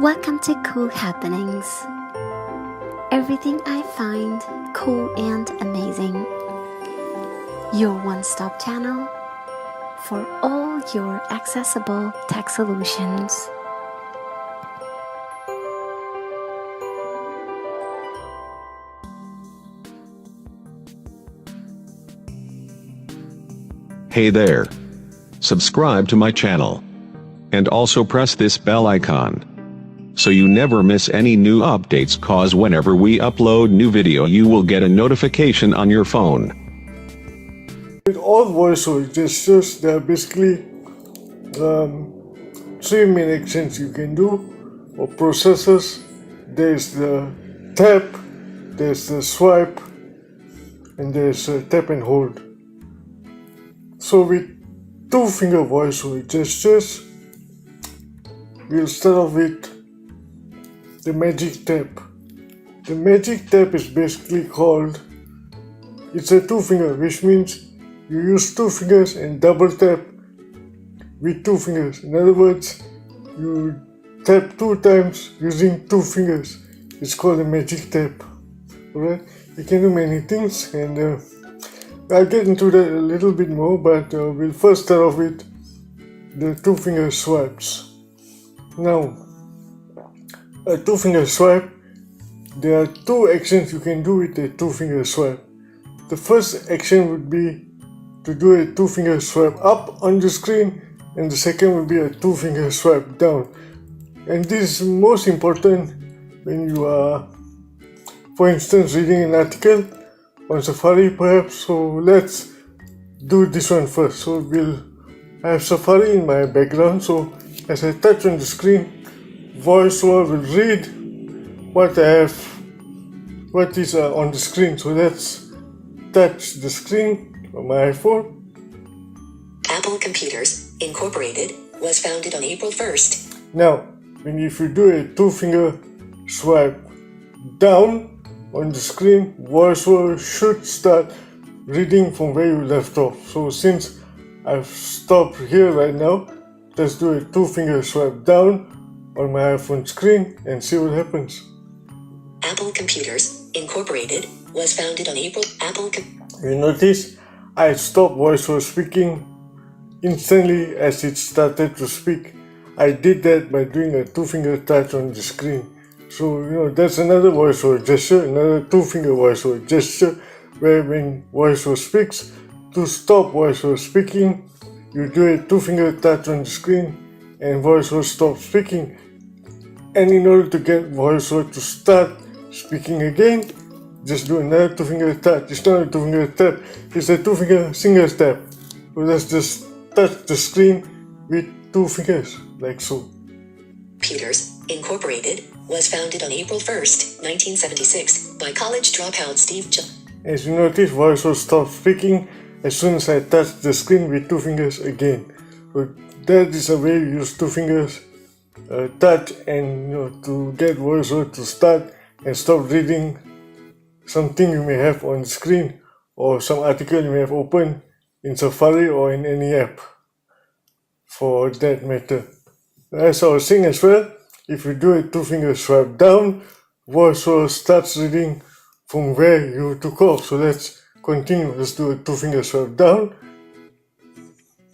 Welcome to Cool Happenings. Everything I find cool and amazing. Your one-stop channel for all your accessible tech solutions. Hey there. Subscribe to my channel. And also press this bell icon, so you never miss any new updates, cause whenever we upload new video you will get a notification on your phone. With all voiceover gestures, there are basically three main actions you can do or processes. There's the tap, there's the swipe, and there's tap and hold. So with two-finger voiceover gestures, we'll start off with the magic tap. The magic tap is basically called, it's a two-finger, which means you use two fingers and double tap with two fingers. In other words, you tap two times using two fingers. It's called a magic tap. Alright, you can do many things, and I'll get into that a little bit more, but we'll first start off with the two-finger swipes. Now, a two-finger swipe, there are two actions you can do with a two-finger swipe. The first action would be to do a two-finger swipe up on the screen, and the second would be a two-finger swipe down. And this is most important when you are, for instance, reading an article on Safari perhaps. So let's do this one first. So I have Safari in my background, so as I touch on the screen, VoiceOver will read what is on the screen. So let's touch the screen on my iPhone. Apple Computers, Incorporated, was founded on April 1st. Now, if you do a two-finger swipe down on the screen, VoiceOver should start reading from where you left off. So since I've stopped here right now, let's do a two-finger swipe down on my iPhone screen and see what happens. Apple Computers, Incorporated, was founded on April. You notice I stopped VoiceOver speaking instantly as it started to speak. I did that by doing a two-finger touch on the screen. So, that's another voiceover gesture, another two-finger voiceover gesture, where when voiceover speaks, to stop voiceover speaking, you do a two-finger touch on the screen and voiceover stops speaking. And in order to get voiceover to start speaking again, just do another two-finger touch. It's not a two-finger tap, it's a two-finger single tap. So let's just touch the screen with two fingers, like so. Computers, Incorporated, was founded on April 1st, 1976, by college dropout Steve Jobs. As you notice, VoiceOver stops speaking as soon as I touch the screen with two fingers again. So that is a way you use two fingers touch and to get VoiceOver to start and stop reading something you may have on the screen or some article you may have opened in Safari or in any app for that matter. As I was saying as well, if you do a two-finger swipe down, VoiceOver starts reading from where you took off. So let's continue. Let's do a two-finger swipe down.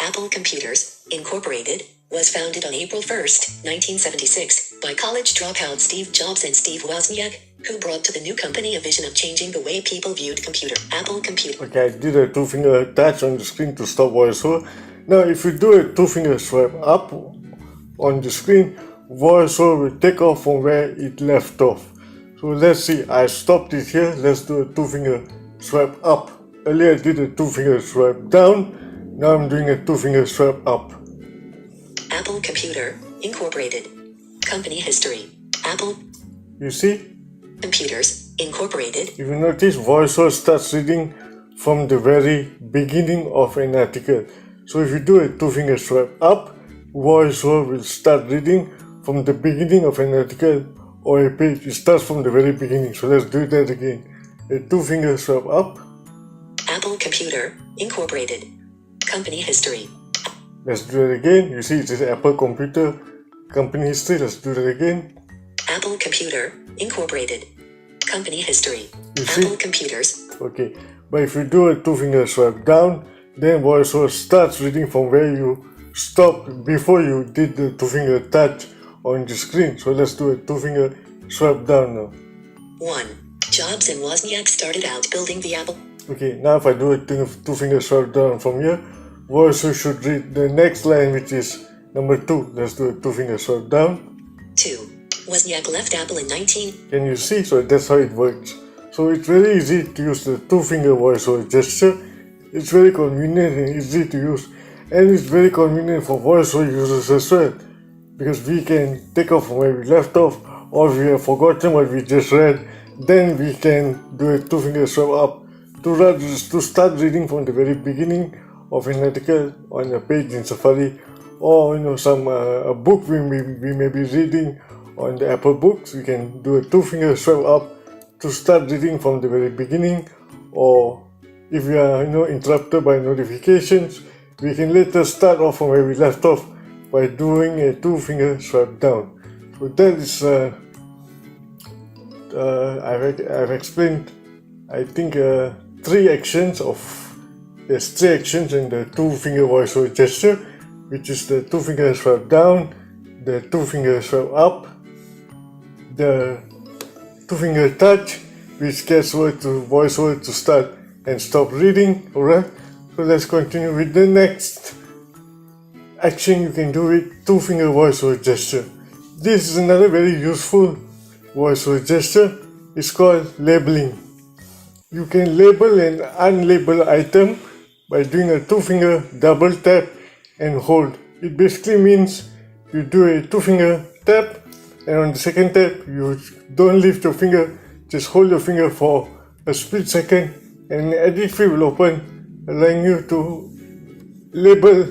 Apple Computers, Incorporated, was founded on April 1st, 1976, by college dropout Steve Jobs and Steve Wozniak, who brought to the new company a vision of changing the way people viewed computer. Apple Computer. Okay, I did a two-finger touch on the screen to stop VoiceOver. Now, if you do a two-finger swipe up on the screen, VoiceOver will take off from where it left off. So let's see, I stopped it here. Let's do a two-finger swipe up. Earlier I did a two-finger swipe down. Now I'm doing a two-finger swipe up. Apple Computer, Incorporated. Company history. Apple. You see? Computers, Incorporated. If you notice, VoiceOver starts reading from the very beginning of an article. So if you do a two-finger swipe up, VoiceOver will start reading from the beginning of an article or a page. It starts from the very beginning. So let's do that again. A two-finger swipe up. Apple Computer, Incorporated. Company history. Let's do it again. You see, it is Apple Computer. company history. Let's do that again. Apple Computer, Incorporated. Company history. You see? Apple Computers. Okay, but if you do a two-finger swipe down, then VoiceOver starts reading from where you stopped before you did the two-finger touch on the screen. So let's do a two-finger swipe down now. 1. Jobs and Wozniak started out building the Apple. Okay, now if I do a two-finger swipe down from here, VoiceOver should read the next line, which is number 2. Let's do a two-finger swipe down. 2. Wozniak left Apple in 19. Can you see? So that's how it works. So it's very easy to use the two-finger VoiceOver gesture. It's very convenient and easy to use, and it's very convenient for VoiceOver users as well, because we can take off from where we left off, or if we have forgotten what we just read, then we can do a two-finger swipe up to start reading from the very beginning of an article on a page in Safari, or some a book we may be reading on the Apple Books. We can do a two-finger swipe up to start reading from the very beginning, or if we are interrupted by notifications, we can later start off from where we left off by doing a two-finger swipe down. So that is I've explained, I think, three actions in the two-finger VoiceOver gesture, which is the two-finger swipe down, the two-finger swipe up, the two-finger touch, which gets VoiceOver to start and stop reading. Alright, so let's continue with the next action you can do with two-finger VoiceOver gesture. This is another very useful VoiceOver gesture. It's called labeling. You can label an unlabeled item by doing a two-finger double tap and hold. It basically means you do a two-finger tap, and on the second tap you don't lift your finger, just hold your finger for a split second, and an edit field will open, allowing you to label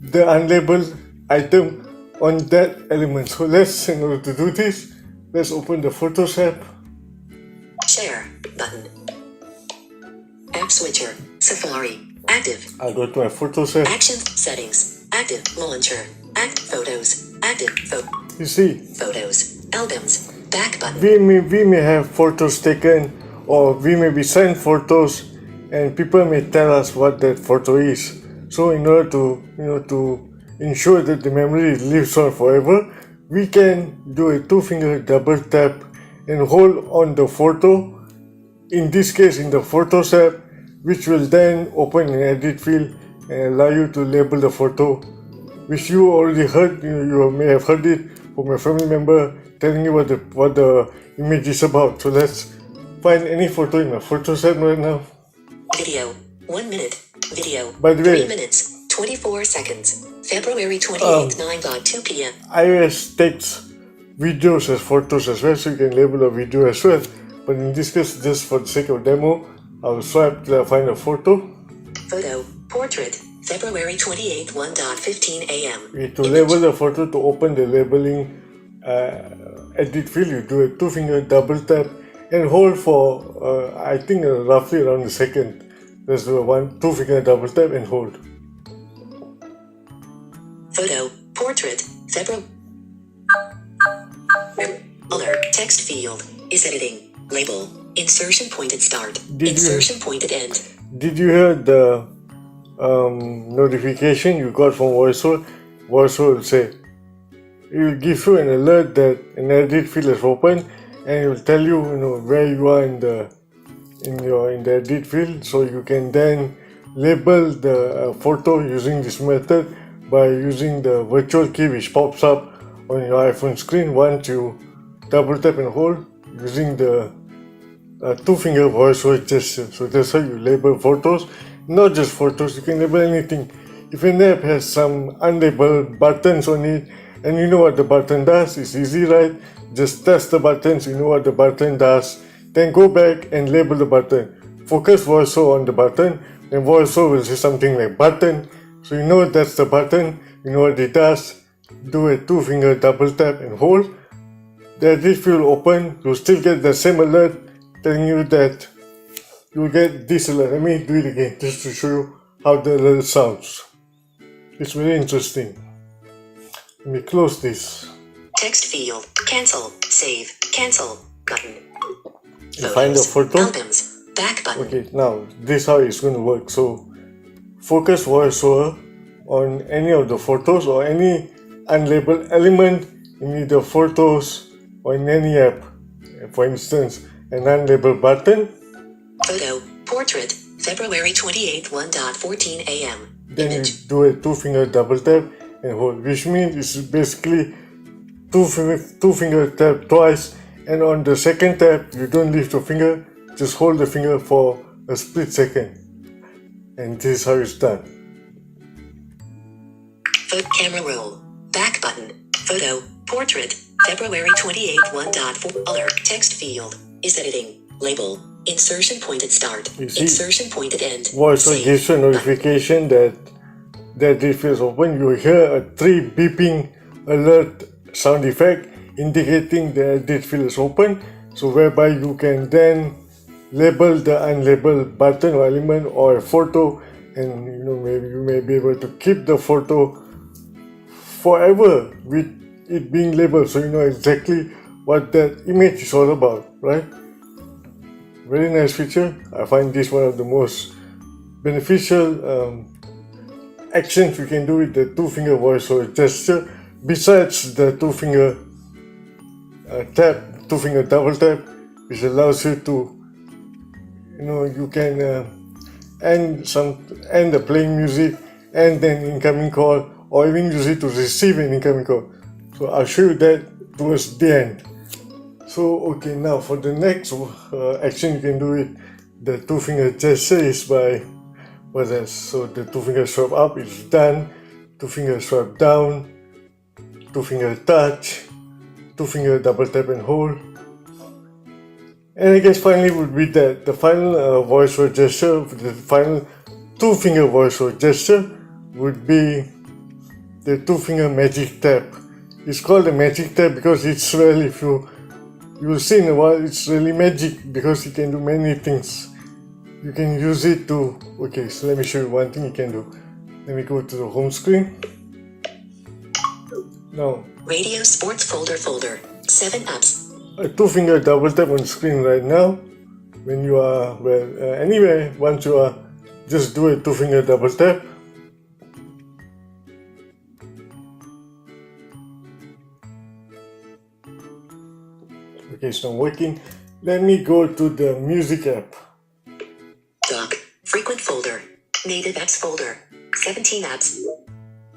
the unlabeled item on that element. So in order to do this, let's open the Photos app. Share button. App switcher. Safari. Active. I'll go to my Photos app. Actions. Settings. Active. Launcher. Act. Photos. Active. You see, Photos. Albums. Back button. we may have photos taken, or we may be sent photos, and people may tell us what that photo is. So in order to ensure that the memory lives on forever, we can do a two-finger double tap and hold on the photo, in this case in the Photos app, which will then open an edit field and allow you to label the photo, which you already heard. You may have heard it from a family member telling you what the image is about. So let's find any photo in my Photos app right now. Video. 1 minute. Video. By the way, 3 minutes. 24 seconds. February 28th, 9:02 p.m. iOS takes videos as photos as well, so you can label a video as well. But in this case, just for the sake of demo, I'll swipe till I find a photo. Photo. Portrait. February 28th, 1:15 a.m. To label the photo, to open the labeling edit field, you do a two-finger double tap and hold for I think roughly around a second. Let's do a two-finger double tap and hold. Photo. Portrait. February. Alert. Text field. Is editing. Label. Insertion pointed start. Insertion pointed end. Did you hear the notification you got from VoiceOver? VoiceOver will say, it will give you an alert that an edit field is open, and it will tell you, where you are in the edit field, so you can then label the photo using this method by using the virtual key which pops up on your iPhone screen once you double tap and hold using the two-finger VoiceOver gesture. So that's how you label photos. Not just photos, you can label anything. If an app has some unlabeled buttons on it, and you know what the button does, it's easy, right? Just test the buttons, you know what the button does, then go back and label the button. Focus VoiceOver on the button, and VoiceOver will say something like button, so you know that's the button, you know what it does. Do a two-finger double tap and hold. The edit field will open, you'll still get the same alert telling you that you'll get this alert. Let me do it again just to show you how the alert sounds. It's very interesting. Let me close this. text field, cancel, save, cancel, button. You find the photo. Albums, back button. Okay, now this is how it's going to work. So focus voiceover on any of the photos or any unlabeled element in either photos or in any app. For instance, an unlabeled button. Photo, portrait, February 28th, 1:14 a.m. Then Image. you do a two-finger double tap and hold, which means it's basically two-finger tap twice, and on the second tap you don't lift your finger, just hold the finger for a split second, and this is how it's done. Photo, camera roll, back button, photo, portrait, February 28th, 1:4 alert, text field, is editing, label, insertion pointed start, You see, insertion pointed end, VoiceOver save, gives you a notification that it is open. You hear a 3 beeping alert sound effect indicating the edit field is open, so whereby you can then label the unlabeled button or element or a photo, and maybe you may be able to keep the photo forever with it being labeled, so you know exactly what that image is all about, right? Very nice feature. I find this one of the most beneficial actions you can do with the two-finger voiceover gesture, besides the two-finger tap, two-finger double tap, which allows you to, you can end the playing music and then incoming call, or even use it to receive an incoming call. So I'll show you that towards the end. So okay, now for the next action you can do with the two-finger gesture is by so the two-finger swipe up is done, two-finger swipe down, two-finger touch, two-finger double tap and hold. And I guess finally would be that the final voiceover gesture, the final two-finger voiceover gesture would be the two-finger magic tap. It's called the magic tap because it's really, if you will see in a while, it's really magic because you can do many things. You can use it to, okay, so let me show you one thing you can do. Let me go to the home screen. Now, radio sports folder, 7 apps, a two-finger double tap on screen right now. When you are, anywhere, once you are, just do a two-finger double tap. Okay, it's not working. Let me go to the music app. dock, frequent folder, native apps folder, 17 apps,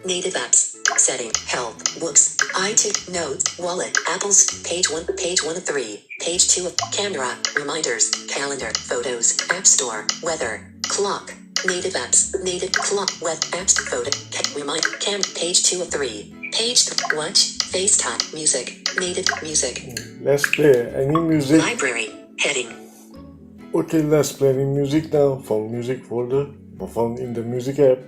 native apps, setting, help, books, iTunes, notes, wallet, Apple's, page 1 of 3, page 2 of camera, reminders, calendar, photos, app store, weather, clock, native apps, native clock, web apps, photo, remind, page 2 of 3, page 3, watch, FaceTime, music, native music, Let's play any music. library, heading, Okay, let's play any music now from music folder or found in the music app.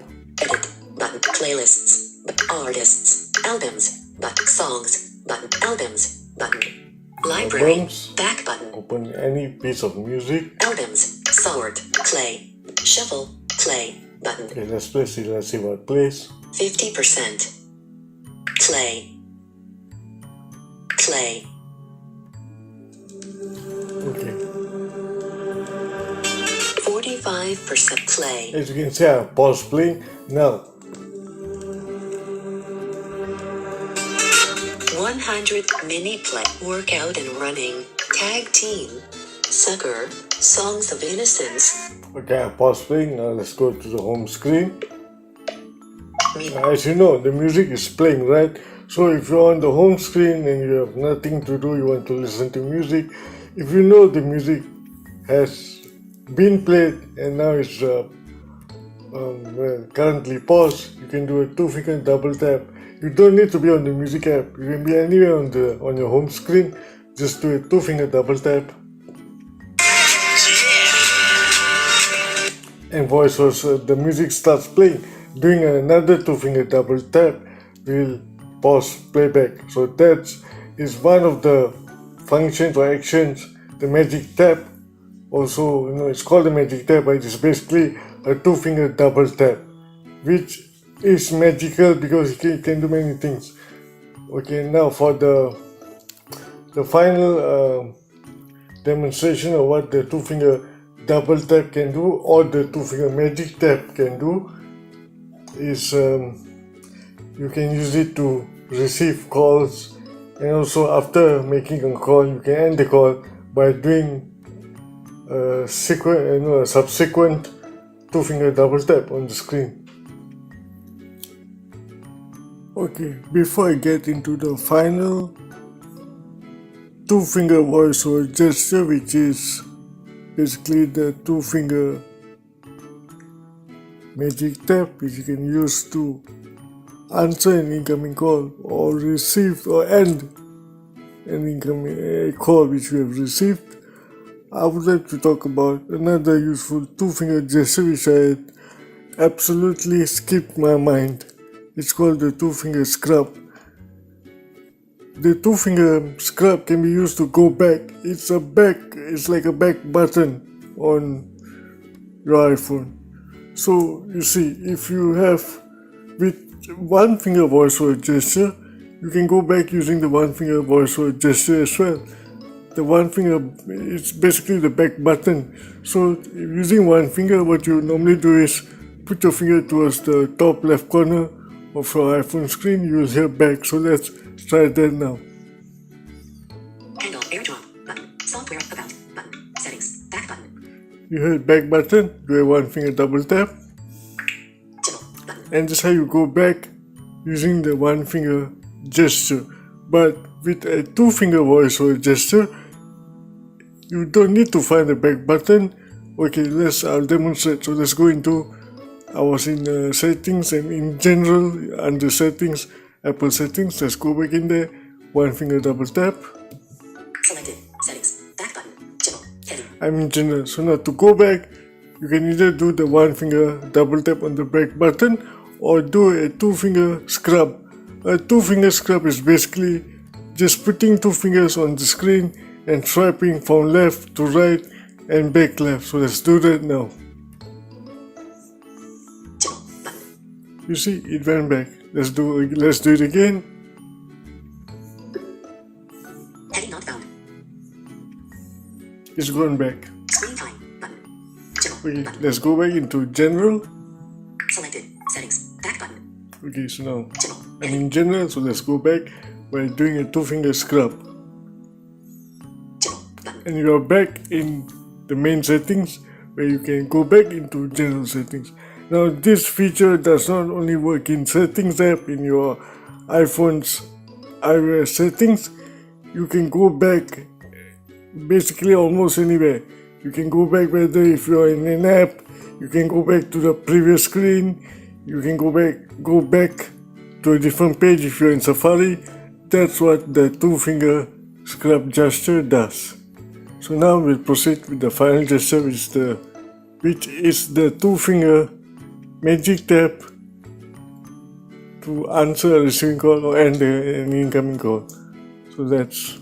edit, button, playlists, artists, albums, button, songs, button, albums, button, library, Albums. back button, Open any piece of music. albums, sort, play, shuffle, play, button, Okay, let's play. Let's see what plays. 50%, play, play, Okay, 45% play, as you can see, I pause playing now. 100 mini play, workout and running, tag team, sucker, songs of innocence, Okay, I pause playing. Now let's go to the home screen. mu- As you know, the music is playing, right? So if you're on the home screen and you have nothing to do, you want to listen to music, if you know the music has been played and now it's currently paused, you can do a two-finger double tap. You don't need to be on the music app. You can be anywhere on your home screen. Just do a two-finger double tap. And the music starts playing. Doing another two-finger double tap will pause playback. So that is one of the functions or actions, the magic tap. Also, it's called the magic tap, but it's basically a two-finger double tap, which is magical because it can do many things. Okay, now for the final demonstration of what the two finger double tap can do, or the two finger magic tap can do, is you can use it to receive calls, and also after making a call you can end the call by doing a subsequent two finger double tap on the screen. Okay, before I get into the final two finger voiceover gesture, which is basically the two finger magic tap, which you can use to answer an incoming call or receive or end an incoming call which you have received, I would like to talk about another useful two finger gesture which I had absolutely skipped my mind. It's called the two finger scrub. The two finger scrub can be used to go back. It's like a back button on your iPhone. So you see, if you have with one finger voiceover gesture, you can go back using the one finger voiceover gesture as well. The one finger is basically the back button. So using one finger, what you normally do is put your finger towards the top left corner of your iPhone screen. You will hear back. So let's try that now. Handle airdrop button. Software about button. Settings back button. You heard back button. Do a one finger double tap. And that's how you go back using the one finger gesture. But with a two finger voiceover gesture, you don't need to find the back button. Okay, I'll demonstrate. So let's go into, I was in settings, and in general under settings, Apple settings, let's go back in there, one finger double tap. Selected. Settings. Back button. General. Heading. I'm in general. So now to go back, you can either do the one finger double tap on the back button or do a two finger scrub. A two finger scrub is basically just putting two fingers on the screen and swiping from left to right and back left. So let's do that now. General. Button. You see, it went back. Let's do it again. Heading not found. It's gone back. Screen time. Button. General. Okay, Button. let's go back into general. Selected. Settings. Back button. Okay, so now General. I'm in general, so let's go back by doing a two finger scrub. General. Button. And you are back in the main settings where you can go back into general settings. Now this feature does not only work in settings app in your iPhone's iOS settings, you can go back basically almost anywhere. You can go back whether if you're in an app, you can go back to the previous screen, you can go back to a different page if you're in Safari. That's what the two finger scrub gesture does. So now we'll proceed with the final gesture, which is the two finger magic tap to answer a receiving call or end an incoming call. So let's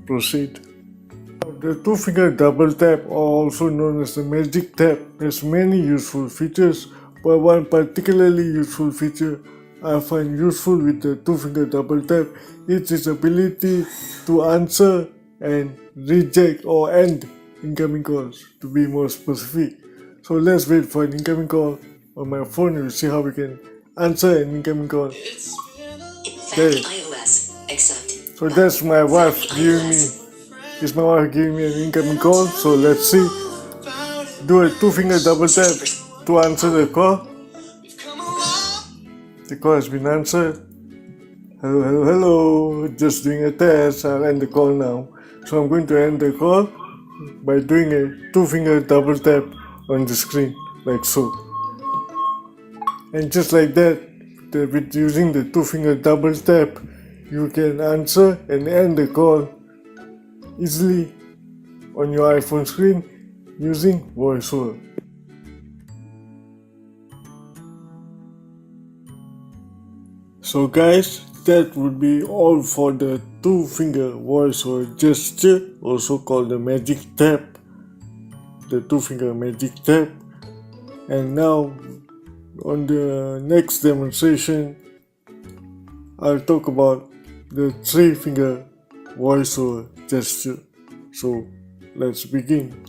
proceed. The two finger double tap, or also known as the magic tap, has many useful features, but one particularly useful feature I find useful with the two finger double tap is its ability to answer and reject or end incoming calls, to be more specific. So let's wait for an incoming call on my phone and we'll see how we can answer an incoming call. There. iOS. Accept. So that's my wife giving me. Is my wife giving me an incoming call? So let's see. Do a two finger double tap to answer the call. The call has been answered. Hello, hello, hello. Just doing a test. I'll end the call now. So I'm going to end the call by doing a two finger double tap on the screen, like so. And just like that, with using the two finger double tap, you can answer and end the call easily on your iPhone screen using VoiceOver. So guys, that would be all for the two finger VoiceOver gesture, also called the magic tap, the two finger magic tap. And now on the next demonstration, I'll talk about the 3-finger voiceover gesture. So let's begin.